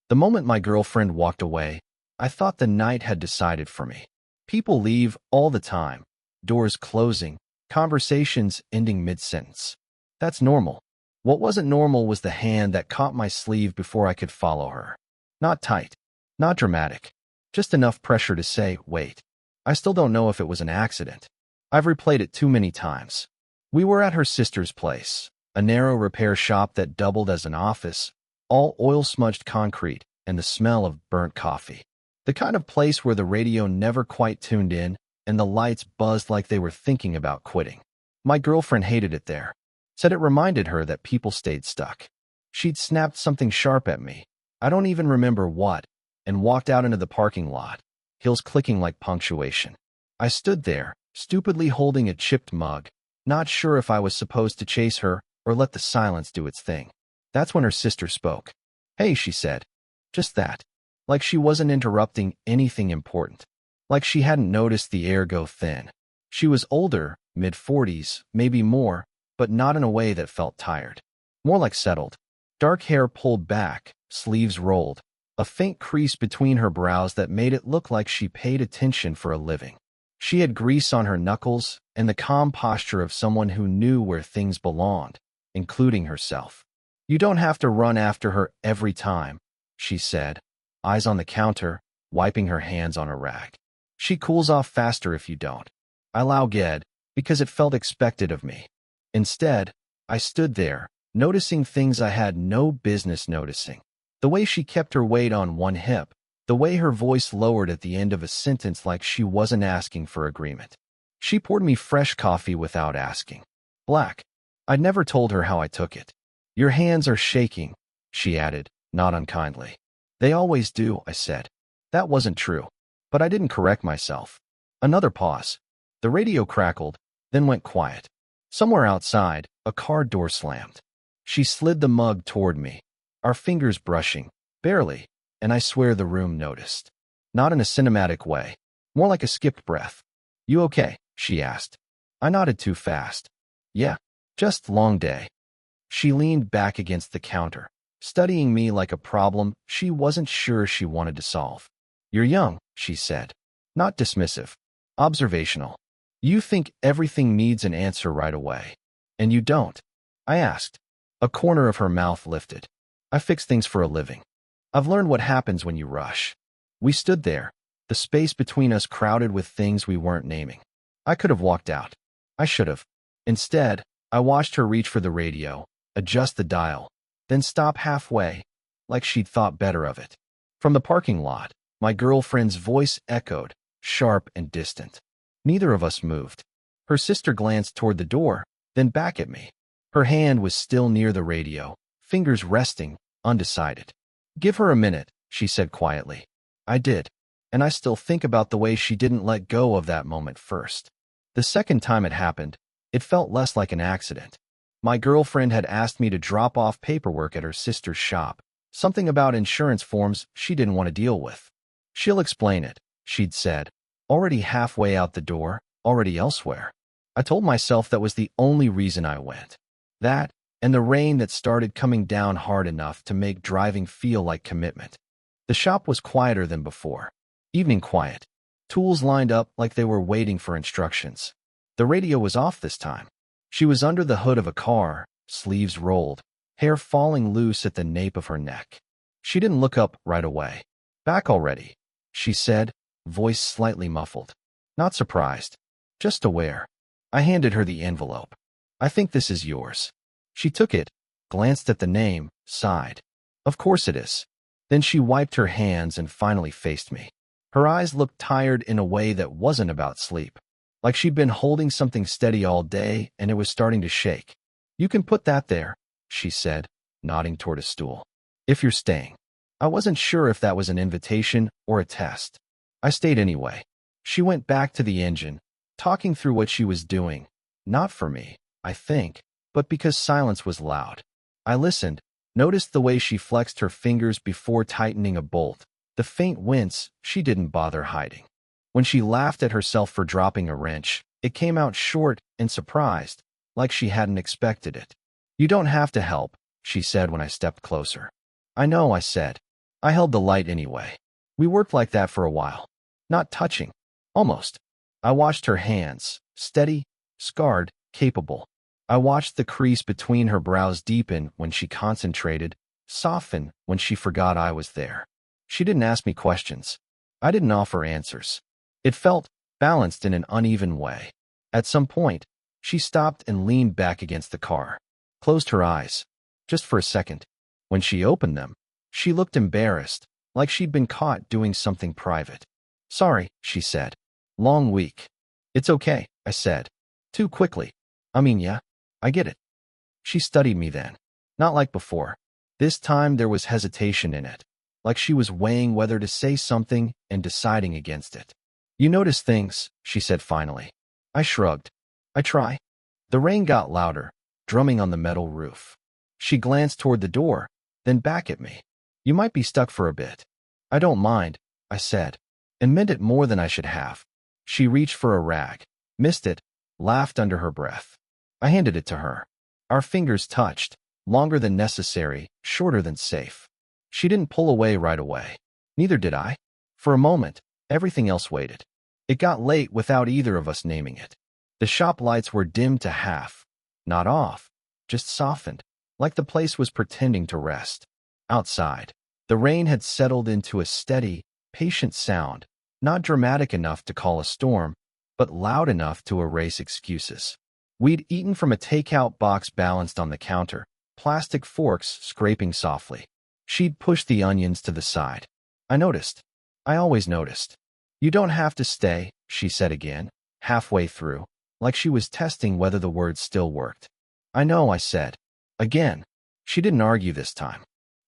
The moment my girlfriend walked away, I thought the night had decided for me. People leave all the time, doors closing, conversations ending mid-sentence. That's normal. What wasn't normal was the hand that caught my sleeve before I could follow her. Not tight, not dramatic, just enough pressure to say, wait. I still don't know if it was an accident. I've replayed it too many times. We were at her sister's place, a narrow repair shop that doubled as an office, all oil-smudged concrete and the smell of burnt coffee. The kind of place where the radio never quite tuned in and the lights buzzed like they were thinking about quitting. My girlfriend hated it there, said it reminded her that people stayed stuck. She'd snapped something sharp at me, I don't even remember what, and walked out into the parking lot, heels clicking like punctuation. I stood there, stupidly holding a chipped mug, not sure if I was supposed to chase her or let the silence do its thing. That's when her sister spoke. Hey, she said. Just that. Like she wasn't interrupting anything important. Like she hadn't noticed the air go thin. She was older, mid-40s, maybe more, but not in a way that felt tired. More like settled. Dark hair pulled back, sleeves rolled, a faint crease between her brows that made it look like she paid attention for a living. She had grease on her knuckles and the calm posture of someone who knew where things belonged, including herself. You don't have to run after her every time, she said, eyes on the counter, wiping her hands on a rag. She cools off faster if you don't. I laughed because it felt expected of me. Instead, I stood there, noticing things I had no business noticing. The way she kept her weight on one hip, the way her voice lowered at the end of a sentence like she wasn't asking for agreement. She poured me fresh coffee without asking. Black. I'd never told her how I took it. Your hands are shaking, she added, not unkindly. They always do, I said. That wasn't true. But I didn't correct myself. Another pause. The radio crackled, then went quiet. Somewhere outside, a car door slammed. She slid the mug toward me, our fingers brushing, barely, and I swear the room noticed. Not in a cinematic way, more like a skipped breath. You okay? She asked. I nodded too fast. Yeah, just long day. She leaned back against the counter, studying me like a problem she wasn't sure she wanted to solve. You're young, she said. Not dismissive. Observational. You think everything needs an answer right away. And you don't. I asked. A corner of her mouth lifted. I fix things for a living. I've learned what happens when you rush. We stood there, the space between us crowded with things we weren't naming. I could have walked out. I should have. Instead, I watched her reach for the radio, adjust the dial, then stop halfway, like she'd thought better of it. From the parking lot, my girlfriend's voice echoed, sharp and distant. Neither of us moved. Her sister glanced toward the door, then back at me. Her hand was still near the radio, fingers resting, undecided. Give her a minute, she said quietly. I did, and I still think about the way she didn't let go of that moment first. The second time it happened, it felt less like an accident. My girlfriend had asked me to drop off paperwork at her sister's shop, something about insurance forms she didn't want to deal with. She'll explain it, she'd said, already halfway out the door, already elsewhere. I told myself that was the only reason I went. That, and the rain that started coming down hard enough to make driving feel like commitment. The shop was quieter than before. Evening quiet. Tools lined up like they were waiting for instructions. The radio was off this time. She was under the hood of a car, sleeves rolled, hair falling loose at the nape of her neck. She didn't look up right away. Back already, she said, voice slightly muffled. Not surprised, just aware. I handed her the envelope. I think this is yours. She took it, glanced at the name, sighed. Of course it is. Then she wiped her hands and finally faced me. Her eyes looked tired in a way that wasn't about sleep. Like she'd been holding something steady all day and it was starting to shake. You can put that there, she said, nodding toward a stool. If you're staying. I wasn't sure if that was an invitation or a test. I stayed anyway. She went back to the engine, talking through what she was doing. Not for me, I think, but because silence was loud. I listened, noticed the way she flexed her fingers before tightening a bolt, the faint wince she didn't bother hiding. When she laughed at herself for dropping a wrench, it came out short and surprised, like she hadn't expected it. You don't have to help, she said when I stepped closer. I know, I said. I held the light anyway. We worked like that for a while. Not touching. Almost. I watched her hands, steady, scarred, capable. I watched the crease between her brows deepen when she concentrated, soften when she forgot I was there. She didn't ask me questions. I didn't offer answers. It felt balanced in an uneven way. At some point, she stopped and leaned back against the car, closed her eyes, just for a second. When she opened them, she looked embarrassed, like she'd been caught doing something private. Sorry, she said. Long week. It's okay, I said. Too quickly. Yeah, I get it. She studied me then. Not like before. This time there was hesitation in it, like she was weighing whether to say something and deciding against it. You notice things, she said finally. I shrugged. I try. The rain got louder, drumming on the metal roof. She glanced toward the door, then back at me. You might be stuck for a bit. I don't mind, I said, and meant it more than I should have. She reached for a rag, missed it, laughed under her breath. I handed it to her. Our fingers touched, longer than necessary, shorter than safe. She didn't pull away right away. Neither did I. For a moment, everything else waited. It got late without either of us naming it. The shop lights were dimmed to half. Not off, just softened, like the place was pretending to rest. Outside, the rain had settled into a steady, patient sound, not dramatic enough to call a storm, but loud enough to erase excuses. We'd eaten from a takeout box balanced on the counter, plastic forks scraping softly. She'd pushed the onions to the side. I noticed. I always noticed. You don't have to stay, she said again, halfway through, like she was testing whether the words still worked. I know, I said. Again. She didn't argue this time.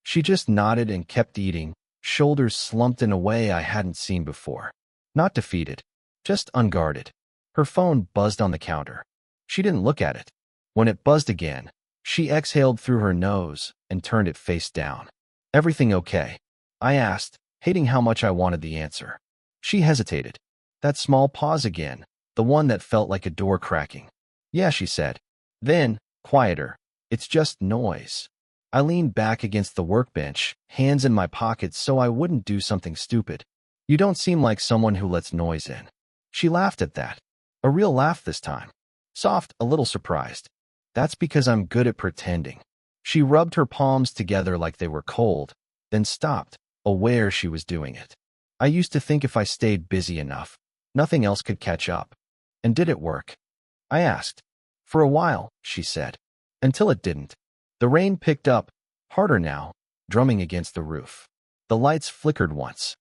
She just nodded and kept eating, shoulders slumped in a way I hadn't seen before. Not defeated, just unguarded. Her phone buzzed on the counter. She didn't look at it. When it buzzed again, she exhaled through her nose and turned it face down. Everything okay? I asked, hating how much I wanted the answer. She hesitated. That small pause again, the one that felt like a door cracking. Yeah, she said. Then, quieter. It's just noise. I leaned back against the workbench, hands in my pockets so I wouldn't do something stupid. You don't seem like someone who lets noise in. She laughed at that. A real laugh this time. Soft, a little surprised. That's because I'm good at pretending. She rubbed her palms together like they were cold, then stopped, aware she was doing it. I used to think if I stayed busy enough, nothing else could catch up. And did it work? I asked. For a while, she said. Until it didn't. The rain picked up, harder now, drumming against the roof. The lights flickered once.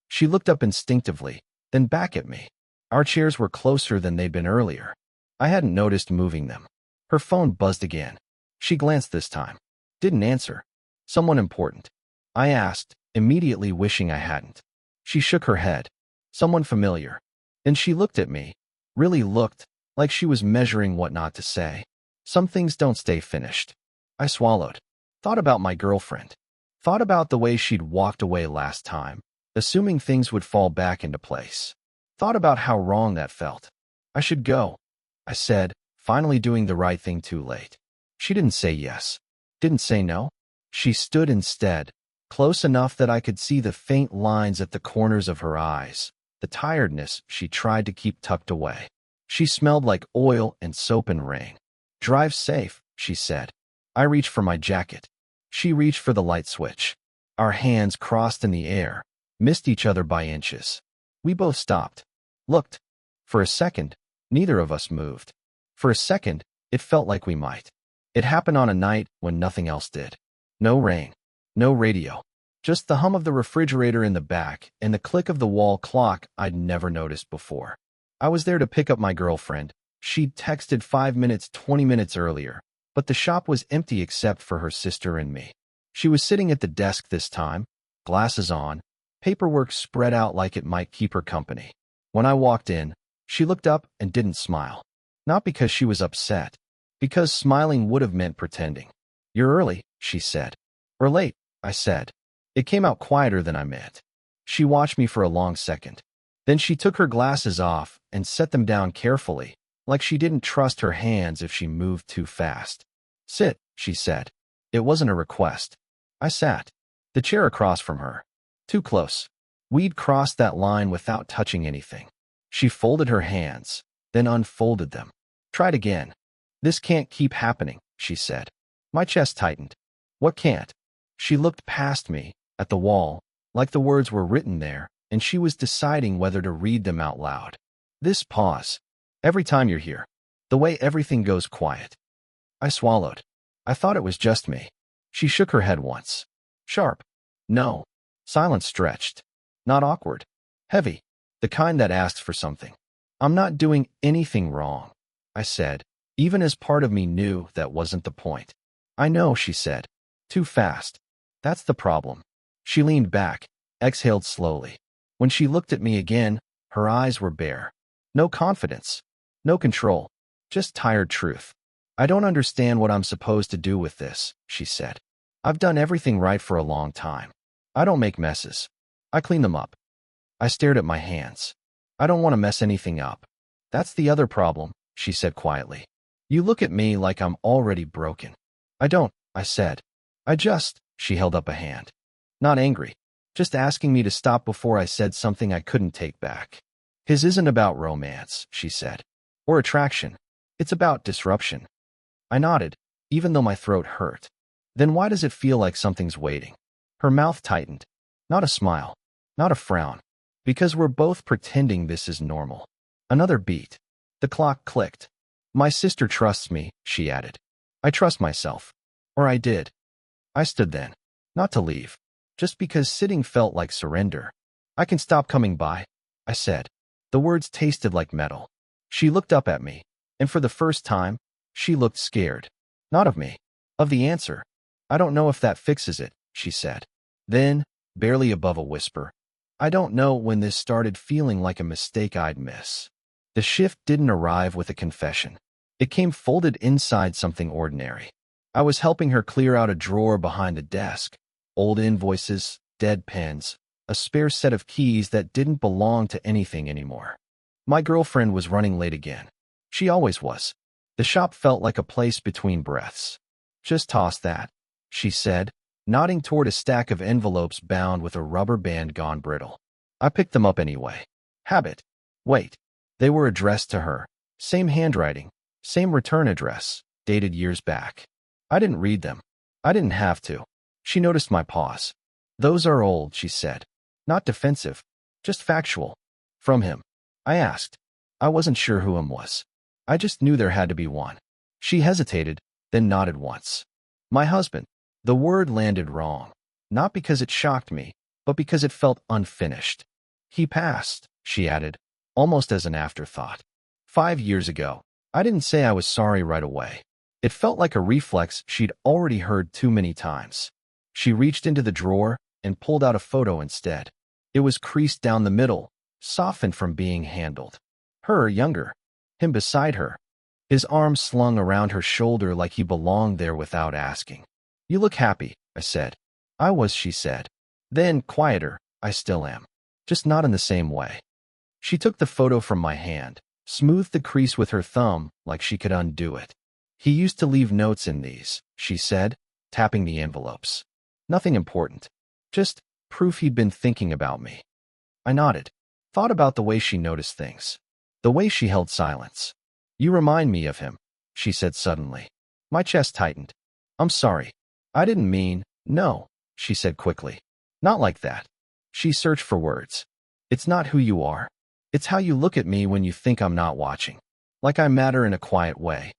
She looked up instinctively, then back at me. Our chairs were closer than they'd been earlier. I hadn't noticed moving them. Her phone buzzed again. She glanced this time. Didn't answer. Someone important. I asked, immediately wishing I hadn't. She shook her head. Someone familiar. Then she looked at me. Really looked, like she was measuring what not to say. Some things don't stay finished. I swallowed. Thought about my girlfriend. Thought about the way she'd walked away last time, assuming things would fall back into place. Thought about how wrong that felt. I should go, I said, finally doing the right thing too late. She didn't say yes. Didn't say no. She stood instead, close enough that I could see the faint lines at the corners of her eyes, the tiredness she tried to keep tucked away. She smelled like oil and soap and rain. Drive safe, she said. I reached for my jacket. She reached for the light switch. Our hands crossed in the air, missed each other by inches. We both stopped. Looked. For a second, neither of us moved. For a second, it felt like we might. It happened on a night when nothing else did. No rain. No radio. Just the hum of the refrigerator in the back and the click of the wall clock I'd never noticed before. I was there to pick up my girlfriend. She'd texted 5 minutes, 20 minutes earlier, but the shop was empty except for her sister and me. She was sitting at the desk this time, glasses on, paperwork spread out like it might keep her company. When I walked in, she looked up and didn't smile. Not because she was upset, because smiling would have meant pretending. You're early, she said. Or late, I said. It came out quieter than I meant. She watched me for a long second. Then she took her glasses off and set them down carefully, like she didn't trust her hands if she moved too fast. Sit, she said. It wasn't a request. I sat. The chair across from her, Too close. We'd crossed that line without touching anything. She folded her hands, then unfolded them. Tried again. This can't keep happening, she said. My chest tightened. What can't? She looked past me, at the wall, like the words were written there, and she was deciding whether to read them out loud. This pause. Every time you're here. The way everything goes quiet. I swallowed. I thought it was just me. She shook her head once. Sharp. No. Silence stretched. Not awkward. Heavy. The kind that asked for something. I'm not doing anything wrong, I said, even as part of me knew that wasn't the point. I know, she said. Too fast. That's the problem. She leaned back, exhaled slowly. When she looked at me again, her eyes were bare. No confidence. No control. Just tired truth. I don't understand what I'm supposed to do with this, she said. I've done everything right for a long time. I don't make messes. I clean them up. I stared at my hands. I don't want to mess anything up. That's the other problem, she said quietly. You look at me like I'm already broken. I don't, I said. She held up a hand. Not angry. Just asking me to stop before I said something I couldn't take back. His isn't about romance, she said. Or attraction. It's about disruption. I nodded, even though my throat hurt. Then why does it feel like something's waiting? Her mouth tightened. Not a smile. Not a frown. Because we're both pretending this is normal. Another beat. The clock clicked. My sister trusts me, she added. I trust myself. Or I did. I stood then. Not to leave. Just because sitting felt like surrender. I can stop coming by, I said. The words tasted like metal. She looked up at me, and for the first time, she looked scared. Not of me. Of the answer. I don't know if that fixes it, she said. Then, barely above a whisper, I don't know when this started feeling like a mistake I'd miss. The shift didn't arrive with a confession. It came folded inside something ordinary. I was helping her clear out a drawer behind the desk. Old invoices, dead pens, a spare set of keys that didn't belong to anything anymore. My girlfriend was running late again. She always was. The shop felt like a place between breaths. Just toss that, she said, nodding toward a stack of envelopes bound with a rubber band gone brittle. I picked them up anyway. Habit. Wait. They were addressed to her. Same handwriting. Same return address. Dated years back. I didn't read them. I didn't have to. She noticed my pause. Those are old, she said. Not defensive. Just factual. From him. I asked. I wasn't sure who him was. I just knew there had to be one. She hesitated, then nodded once. My husband. The word landed wrong. Not because it shocked me, but because it felt unfinished. He passed, she added, almost as an afterthought. 5 years ago. I didn't say I was sorry right away. It felt like a reflex she'd already heard too many times. She reached into the drawer and pulled out a photo instead. It was creased down the middle, softened from being handled. Her, younger. Him beside her. His arms slung around her shoulder like he belonged there without asking. You look happy, I said. I was, she said. Then, quieter, I still am. Just not in the same way. She took the photo from my hand, smoothed the crease with her thumb like she could undo it. He used to leave notes in these, she said, tapping the envelopes. Nothing important. Just proof he'd been thinking about me. I nodded. Thought about the way she noticed things. The way she held silence. You remind me of him, she said suddenly. My chest tightened. I'm sorry. I didn't mean, no, she said quickly. Not like that. She searched for words. It's not who you are. It's how you look at me when you think I'm not watching. Like I matter in a quiet way.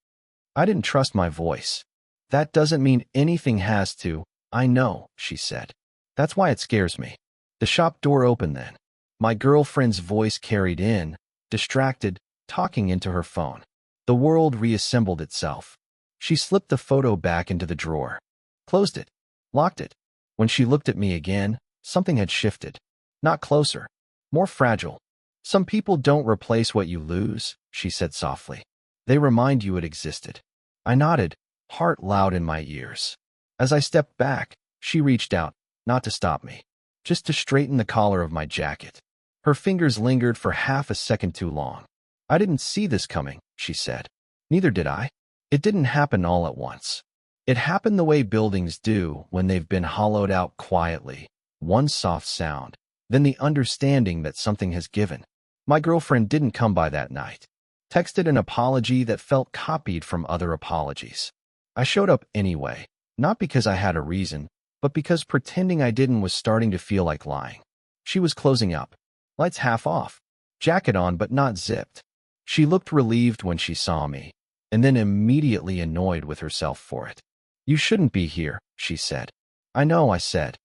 I didn't trust my voice. That doesn't mean anything has to. I know, she said. That's why it scares me. The shop door opened then. My girlfriend's voice carried in, distracted, talking into her phone. The world reassembled itself. She slipped the photo back into the drawer. Closed it. Locked it. When she looked at me again, something had shifted. Not closer. More fragile. Some people don't replace what you lose, she said softly. They remind you it existed. I nodded, heart loud in my ears. As I stepped back, she reached out, not to stop me, just to straighten the collar of my jacket. Her fingers lingered for half a second too long. I didn't see this coming, she said. Neither did I. It didn't happen all at once. It happened the way buildings do when they've been hollowed out quietly, One soft sound, then the understanding that something has given. My girlfriend didn't come by that night. Texted an apology that felt copied from other apologies. I showed up anyway, not because I had a reason, but because pretending I didn't was starting to feel like lying. She was closing up. Lights half off. Jacket on but not zipped. She looked relieved when she saw me, and then immediately annoyed with herself for it. You shouldn't be here, she said. I know, I said.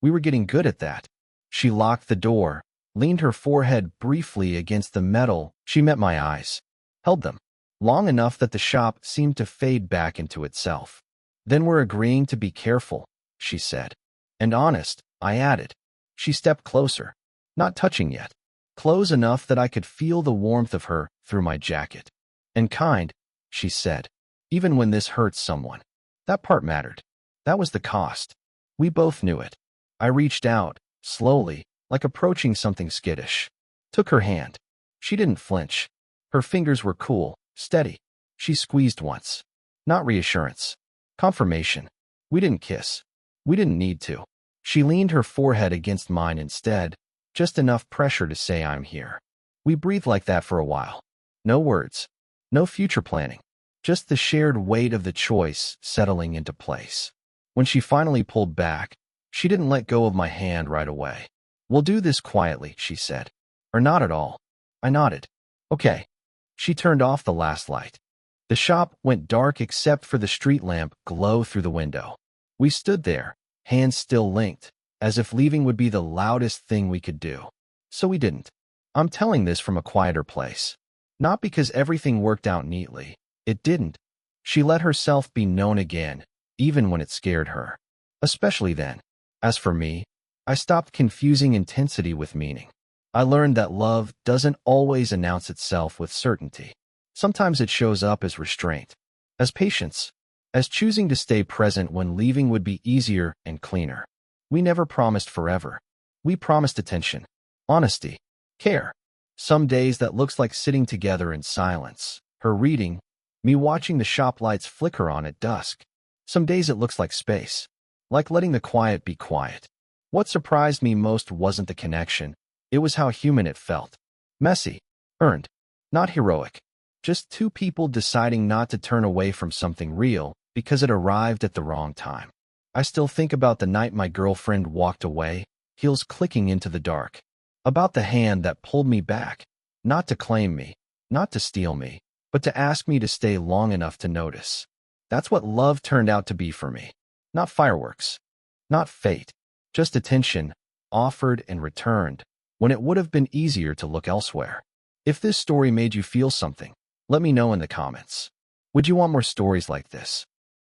We were getting good at that. She locked the door, leaned her forehead briefly against the metal. She met my eyes, held them, long enough that the shop seemed to fade back into itself. Then we're agreeing to be careful, she said. And honest, I added. She stepped closer, not touching yet, close enough that I could feel the warmth of her through my jacket. And kind, she said, even when this hurts someone. That part mattered. That was the cost. We both knew it. I reached out, slowly, like approaching something skittish. Took her hand. She didn't flinch. Her fingers were cool, steady. She squeezed once. Not reassurance. Confirmation. We didn't kiss. We didn't need to. She leaned her forehead against mine instead, just enough pressure to say I'm here. We breathed like that for a while. No words. No future planning. Just the shared weight of the choice settling into place. When she finally pulled back, she didn't let go of my hand right away. We'll do this quietly, she said. Or not at all. I nodded. Okay. She turned off the last light. The shop went dark except for the street lamp glow through the window. We stood there, hands still linked, as if leaving would be the loudest thing we could do. So we didn't. I'm telling this from a quieter place. Not because everything worked out neatly. It didn't. She let herself be known again, even when it scared her. Especially then. As for me, I stopped confusing intensity with meaning. I learned that love doesn't always announce itself with certainty. Sometimes it shows up as restraint, as patience, as choosing to stay present when leaving would be easier and cleaner. We never promised forever. We promised attention, honesty, care. Some days that looks like sitting together in silence, her reading, me watching the shop lights flicker on at dusk. Some days it looks like space, like letting the quiet be quiet. What surprised me most wasn't the connection, it was how human it felt. Messy, earned, not heroic. Just two people deciding not to turn away from something real because it arrived at the wrong time. I still think about the night my girlfriend walked away, heels clicking into the dark. About the hand that pulled me back, not to claim me, not to steal me, but to ask me to stay long enough to notice. That's what love turned out to be for me. Not fireworks. Not fate. Just attention, offered and returned, when it would have been easier to look elsewhere. If this story made you feel something, let me know in the comments. Would you want more stories like this?